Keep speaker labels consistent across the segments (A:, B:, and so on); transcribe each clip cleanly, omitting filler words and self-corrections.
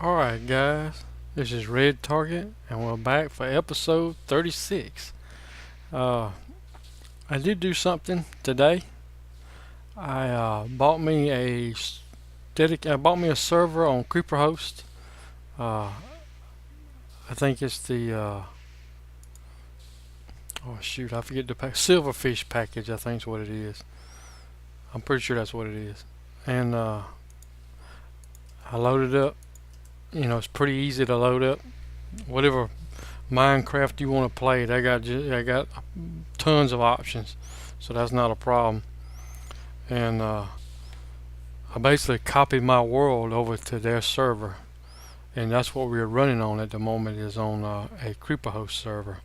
A: Alright guys, this is Redtarget and we're back for episode 36. Uh, I did do something today. I bought me I bought me a server on CreeperHost. Uh, I think it's the oh shoot, I forget the Silverfish package. I think is what it is. I'm pretty sure that's what it is. And I loaded up. It's pretty easy to load up. Whatever Minecraft you want to play, they got tons of options, so that's not a problem. And I basically copied my world over to their server, and that's what we're running on at the moment is on a CreeperHost server.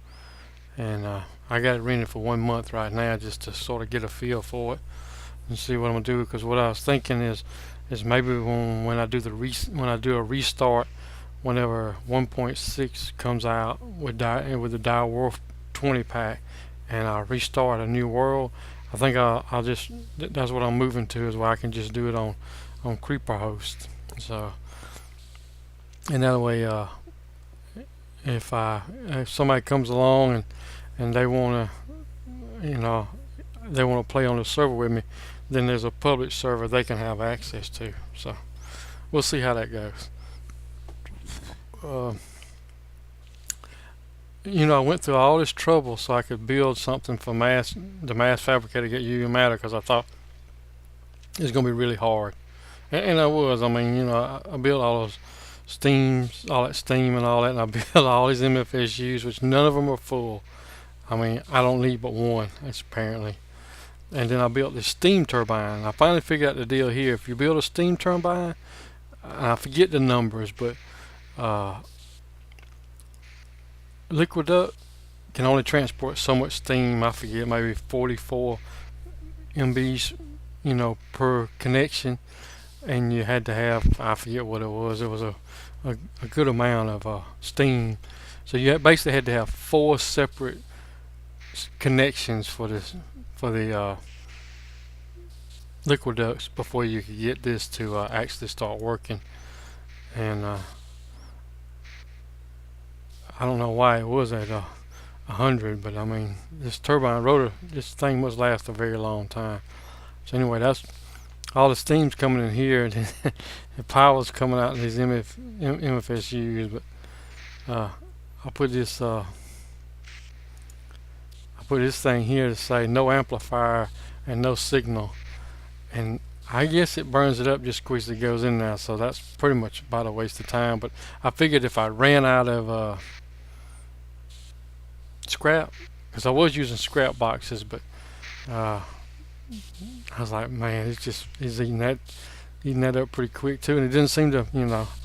A: And I got it rented for 1 month right now just to sort of get a feel for it and see what I'm gonna do. Because what I was thinking is maybe when I do a restart, whenever 1.6 comes out with the Dire Wolf 20 pack, and I restart a new world, I think I'll just that's what I'm moving to, is where I can just do it on CreeperHost. So, and that way, if somebody comes along and they wanna they wanna play on the server with me, then there's a public server they can have access to. So we'll see how that goes. Uh, I went through all this trouble so I could build something for the Mass Fabricator to get UU matter, because I thought it was going to be really hard. And I was. I mean, I built all that steam and all that, and I built all these MFSUs, which none of them are full. I mean, I don't need but one, that's apparently. And then I built this steam turbine. I finally figured out the deal here. If you build a steam turbine, I forget the numbers, but liquid duct can only transport so much steam. I forget, maybe 44 MBs, per connection, and you had to have, I forget what it was. It was a good amount of steam. So you basically had to have 4 separate connections for the liquid ducts before you could get this to actually start working. And I don't know why it was at 100, but I mean, this turbine rotor, this thing must last a very long time. So anyway, that's all the steam's coming in here, and the power's coming out in these MFSUs. But I put this thing here to say no amplifier and no signal, and I guess it burns it up just quick as it goes in there. So that's pretty much about a waste of time. But I figured if I ran out of scrap, because I was using scrap boxes, but I was like, man, he's eating that up pretty quick too, and it didn't seem to,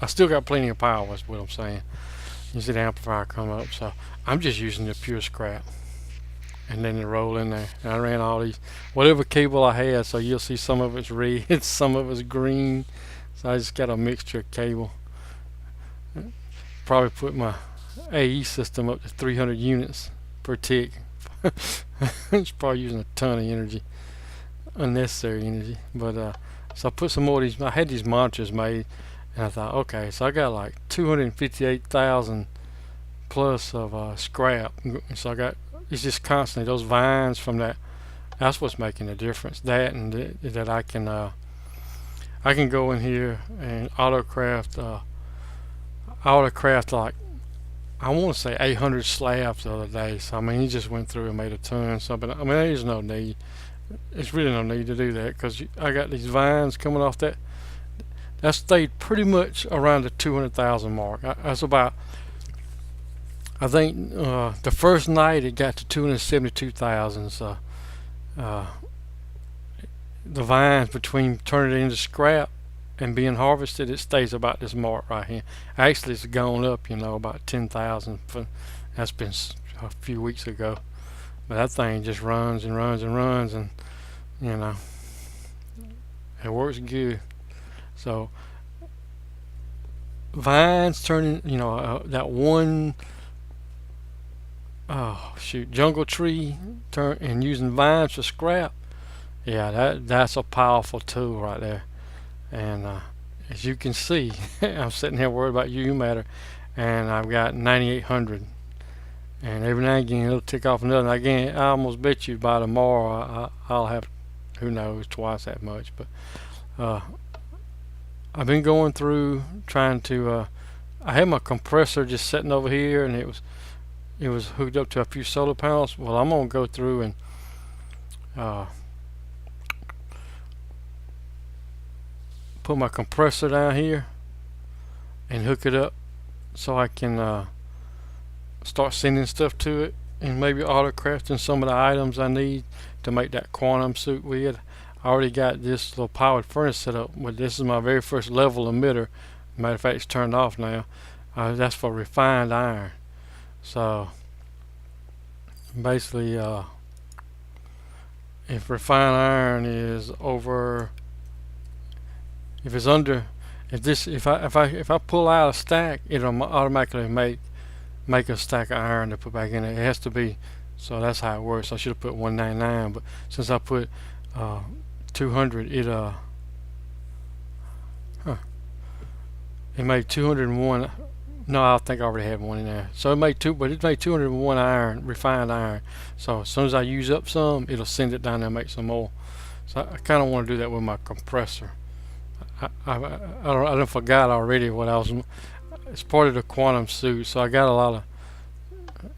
A: I still got plenty of power, is what I'm saying. You see the amplifier come up, so I'm just using the pure scrap, and then it roll in there. And I ran all these, whatever cable I had, so you'll see some of it's red, some of it's green, so I just got a mixture of cable. Probably put my AE system up to 300 units per tick. It's probably using a ton of energy, unnecessary energy. But so I put some more of these. I had these monitors made, and I thought, okay, so I got like 258,000 plus of scrap. So I got, it's just constantly those vines from that. That's what's making the difference. That and that I can go in here and autocraft like, I want to say 800 slabs the other day. So I mean, he just went through and made a ton. So, but I mean, there's no need. It's really no need to do that, because I got these vines coming off that. That stayed pretty much around the 200,000 mark. That's about. I think the first night it got to 272,000. So the vines, between turning it into scrap and being harvested, it stays about this mark right here. Actually, it's gone up, about 10,000. That's been a few weeks ago. But that thing just runs and runs and runs, and it works good. So vines turning, that one jungle tree turn, and using vines for scrap. Yeah, that's a powerful tool right there. And as you can see, I'm sitting here worried about UU matter, and I've got 9,800. And every now and again it'll tick off another. Again, I almost bet you by tomorrow I'll have, who knows, twice that much. But I've been going through trying to. I had my compressor just sitting over here, and it was hooked up to a few solar panels. Well, I'm gonna go through and put my compressor down here and hook it up so I can start sending stuff to it, and maybe auto crafting some of the items I need to make that quantum suit with. I already got this little powered furnace set up, but this is my very first level emitter. Matter of fact, it's turned off now. That's for refined iron. So basically, if refined iron is over, if it's under, if I pull out a stack, it'll automatically make a stack of iron to put back in it. It has to be, so that's how it works. I should have put 199, but since I put 200, it made 201. No, I think I already had one in there. So it made 201 iron, refined iron. So as soon as I use up some, it'll send it down there and make some more. So I kind of want to do that with my compressor. I done forgot already what I was. It's part of the quantum suit, so I got a lot of.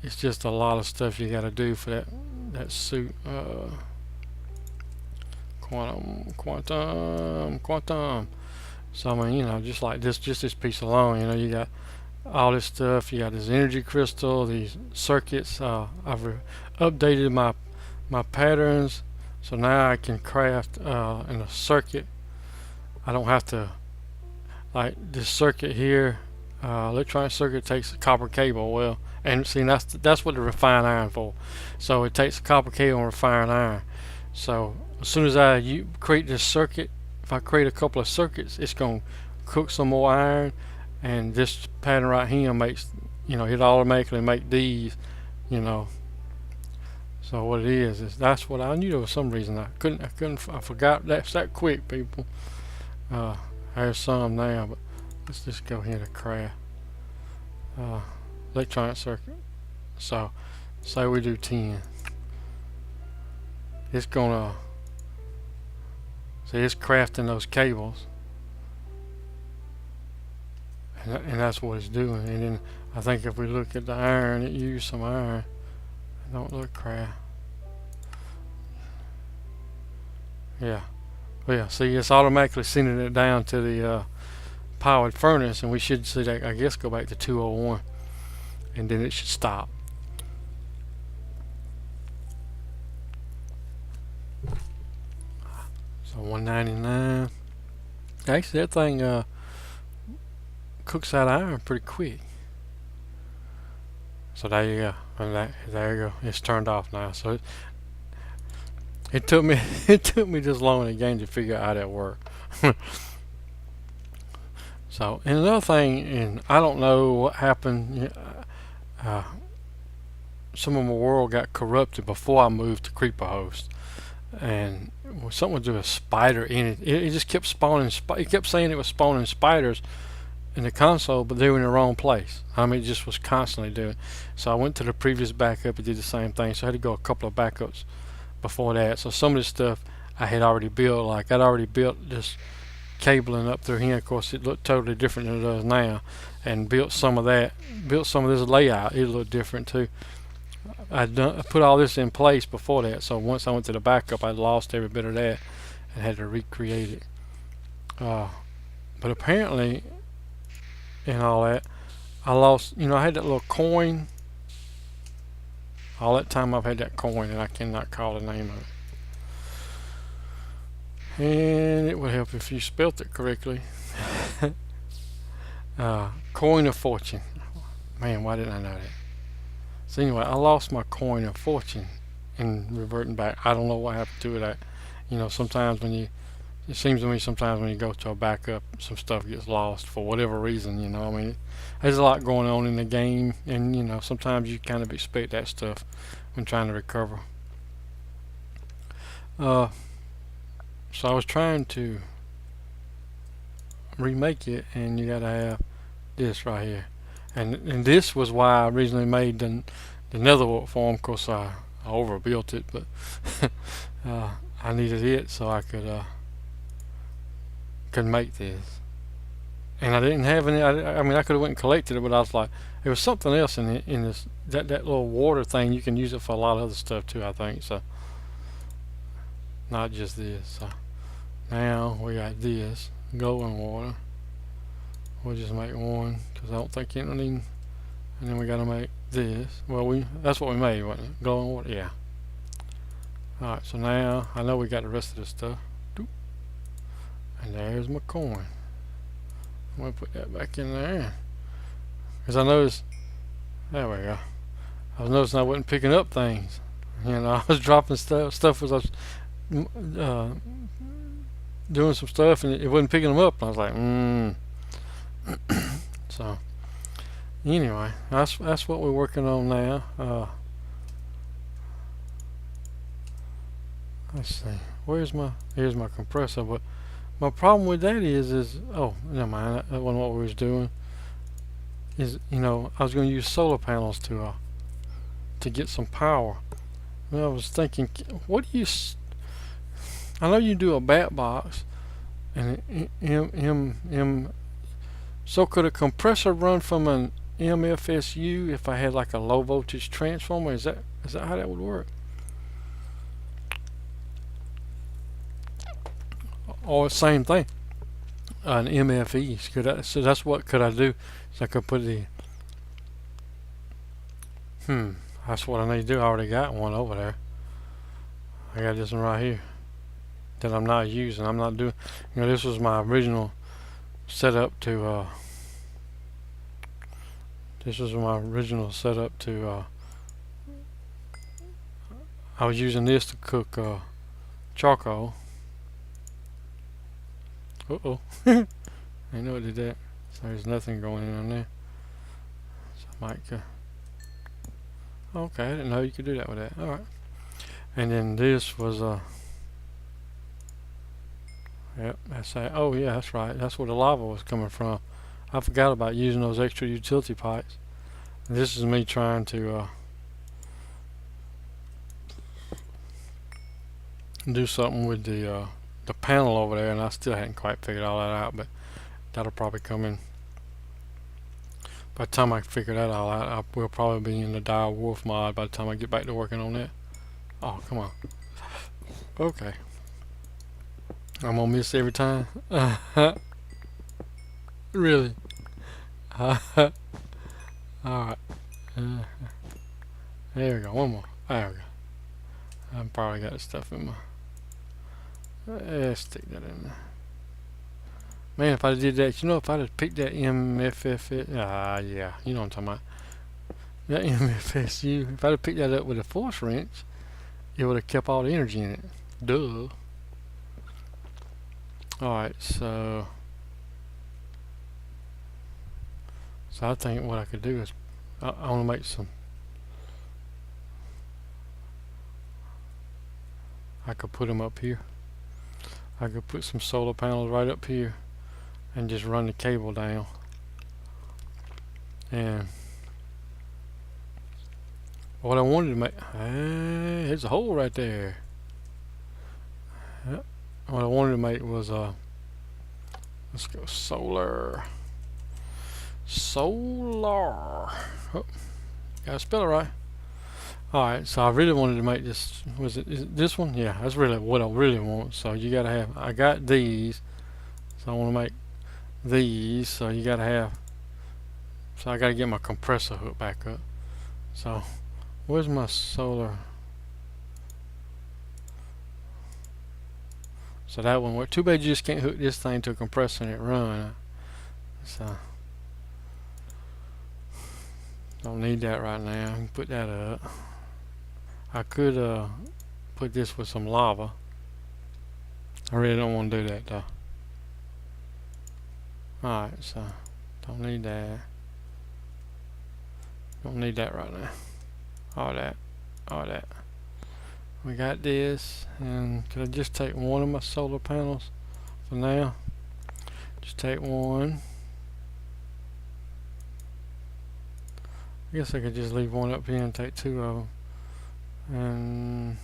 A: It's just a lot of stuff you got to do for that suit. Quantum. So I mean, you know, just like this piece alone, you know, you got all this stuff. You got this energy crystal, these circuits. I've updated my patterns, so now I can craft in a circuit. I don't have to, like this circuit here. Electronic circuit takes a copper cable. Well, and see, that's what the refined iron for. So it takes a copper cable and refined iron. So as soon as I create this circuit, if I create a couple of circuits, it's going to cook some more iron, and this pattern right here makes, you know, it automatically make these, you know. So what it is that's what I knew. There was some reason I forgot that's that quick, people. There's some now, but let's just go ahead and craft electronic circuit. So say we do 10. It's gonna see, it's crafting those cables, and that's what it's doing. And then I think if we look at the iron, it used some iron. It don't look craft. Yeah. Well, yeah, see, it's automatically sending it down to the powered furnace, and we should see that, I guess, go back to 201, and then it should stop. So 199. Actually, that thing cooks out iron pretty quick. So there you go. And there you go. It's turned off now. So it took me this long in the game to figure out how that worked. So, and another thing, and I don't know what happened. Some of my world got corrupted before I moved to CreeperHost, and something to do with spider in it. It just kept spawning. It kept saying it was spawning spiders in the console, but they were in the wrong place. I mean, it just was constantly doing. So I went to the previous backup. It did the same thing. So I had to go a couple of backups before that. So some of this stuff I had already built. Like I'd already built this cabling up through here. Of course, it looked totally different than it does now, and built some of that. Built some of this layout. It looked different too. I put all this in place before that. So once I went to the backup, I lost every bit of that and had to recreate it. But apparently, and all that, I lost. You know, I had that little coin. All that time I've had that coin, and I cannot call the name of it. And it would help if you spelt it correctly. Coin of fortune. Man, why didn't I know that? So anyway, I lost my coin of fortune and reverting back. I don't know what happened to it. You know, sometimes it seems to me sometimes when you go to a backup, some stuff gets lost for whatever reason. You know, I mean, there's a lot going on in the game, and you know, sometimes you kind of expect that stuff when trying to recover. So I was trying to remake it, and you gotta have this right here. And this was why I originally made the netherwart form. Of course, I overbuilt it, but I needed it so I could make this. And I didn't have any. I mean, I could have went and collected it, but I was like, there was something else in this that little water thing. You can use it for a lot of other stuff too, I think. So not just this. So now we got this glowing water. We'll just make one because I don't think you need. And then we got to make this. Well, that's what we made, wasn't it? Glowing water, yeah. All right. So now I know we got the rest of this stuff. And there's my coin. I'm gonna put that back in there because I noticed. There we go. I was noticing I wasn't picking up things. You know, I was dropping stuff as I was doing some stuff, and it wasn't picking them up. And I was like, So anyway, that's what we're working on now. Let's see. Here's my compressor, but my problem with that is oh, never mind. That wasn't what we was doing. Is, you know, I was going to use solar panels to get some power. And I was thinking, what do you? I know you do a bat box, and so could a compressor run from an MFSU if I had like a low voltage transformer? Is that how that would work? Or same thing, an MFE. So that's what could I do? So I could put the. That's what I need to do. I already got one over there. I got this one right here that I'm not using. I'm not doing. You know, this was my original setup to. This was my original setup to. I was using this to cook charcoal. Uh-oh. I know it did that. So there's nothing going in on there. So I might okay, I didn't know you could do that with that. Alright. And then this was yep, that's that. Oh yeah, that's right. That's where the lava was coming from. I forgot about using those extra utility pipes. This is me trying to do something with the panel over there, and I still hadn't quite figured all that out, but that'll probably come in. By the time I figure that all out, I will probably be in the Dire Wolf mod by the time I get back to working on that. Oh, come on. Okay. I'm gonna miss every time. Really? Alright. There we go. One more. There we go. I've probably got stuff in my. Let's stick that in there. Man, if I did that, you know, if I had picked that MFF, yeah, you know what I'm talking about. That MFSU, if I'd have picked that up with a force wrench, it would have kept all the energy in it. Duh. Alright, so I think what I could do is, I want to make some. I could put them up here. I could put some solar panels right up here and just run the cable down. And what I wanted to make, there's a hole right there. Yep. What I wanted to make was let's go solar. Oh, gotta spell it right. Alright, so I really wanted to make this. Is it this one? Yeah, that's really what I really want. So you gotta have. I got these, so I want to make these. So you gotta have. So I gotta get my compressor hook back up. So where's my solar? So that one worked. Too bad you just can't hook this thing to a compressor and it run. So don't need that right now. I can put that up. I could put this with some lava. I really don't want to do that though. Alright, so don't need that. Don't need that right now. All that. We got this, and could I just take one of my solar panels for now? Just take one. I guess I could just leave one up here and take two of them. And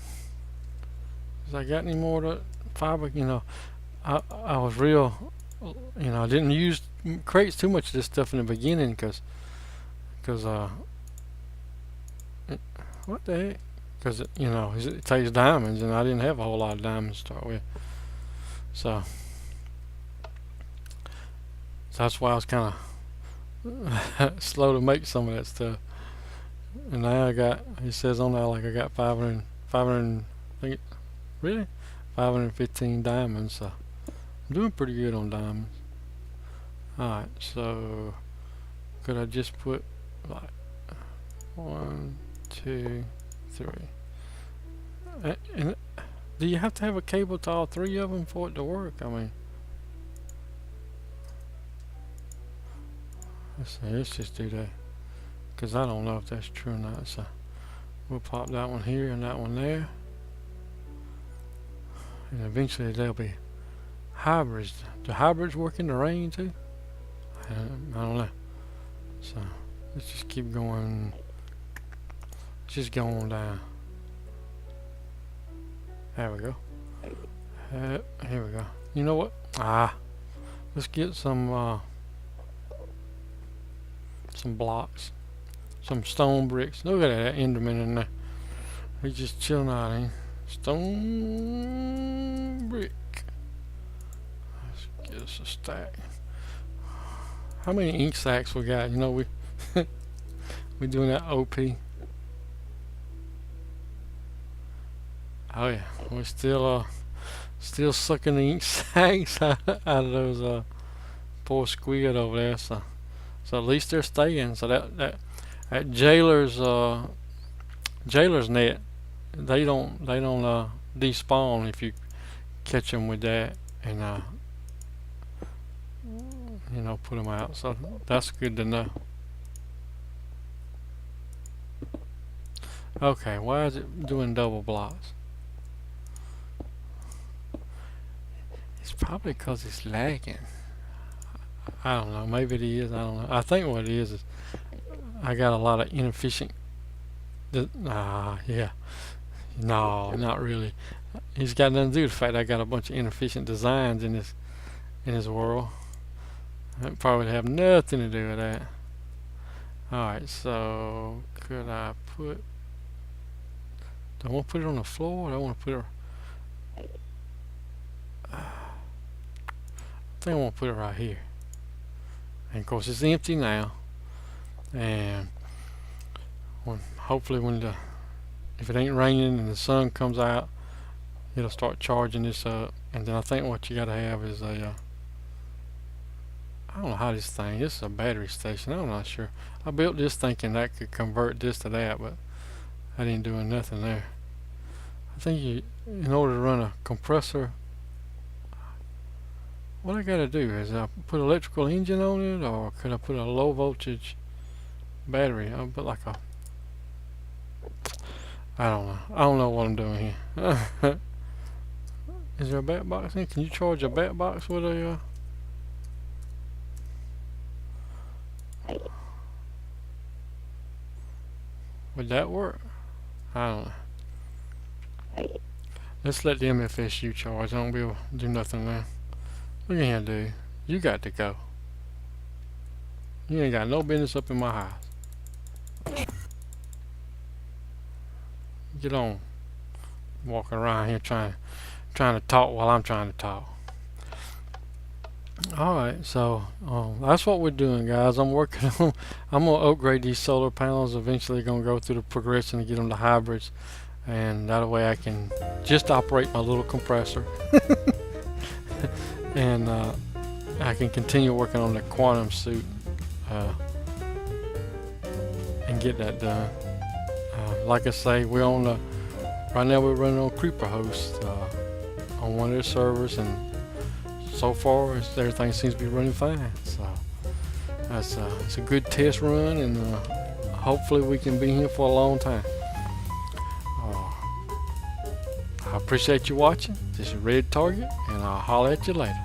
A: has I got any more to fabric? You know, I was real, you know, I didn't use crates too much of this stuff in the beginning because what the heck? Because you know it takes diamonds, and I didn't have a whole lot of diamonds to start with, so that's why I was kind of slow to make some of that stuff. And now I got, it says on there like I got 500 I think, really 515 diamonds, so I'm doing pretty good on diamonds. Alright, so could I just put like 1, 2, 3, and do you have to have a cable to all three of them for it to work? I mean, let's just do that, because I don't know if that's true or not. So we'll pop that one here and that one there, and eventually there'll be hybrids. Do hybrids work in the rain too? I don't know. So let's just keep going. Just go on down. There we go. Here we go. You know what? Let's get some blocks, some stone bricks. Look at that Enderman in there. He's just chilling out here. Stone brick. Let's get us a stack. How many ink sacks we got? You know, we doing that OP. Oh yeah, we're still sucking the ink sacks out of those poor squid over there. So at least they're staying. So that jailer's net, they don't despawn if you catch them with that, and you know, put them out. So that's good to know. Okay, why is it doing double blocks? It's probably because it's lagging. I don't know. Maybe it is. I don't know. I think what it is I got a lot of inefficient. Yeah. No, not really. It's got nothing to do with the fact I got a bunch of inefficient designs in this world. That probably have nothing to do with that. Alright, so could I put... Do I want to put it on the floor, or do I want to put it... I think I want to put it right here. And of course it's empty now. And hopefully if it ain't raining and the sun comes out, it'll start charging this up. And then I think what you gotta have is a I don't know how this is a battery station. I'm not sure. I built this thinking that could convert this to that, but I didn't do nothing there. I think in order to run a compressor, what I gotta do is I put an electrical engine on it, or could I put a low voltage battery? I'll put like a, I don't know. I don't know what I'm doing here. Is there a bat box in? Can you charge a bat box with a would that work? I don't know. Let's let the MFSU charge. I don't be able to do nothing there. What you gonna do? You got to go. You ain't got no business up in my house. Get on. Walking around here trying to talk while I'm trying to talk. Alright, so that's what we're doing, guys. I'm working on, I'm going to upgrade these solar panels. Eventually going to go through the progression to get them to hybrids, and that way I can just operate my little compressor. And I can continue working on the quantum suit and get that done. Like I say, we're on the, right now we're running on CreeperHost on one of their servers, and so far everything seems to be running fine. So that's it's a good test run, and hopefully we can be here for a long time. I appreciate you watching. This is Redtarget, and I'll holler at you later.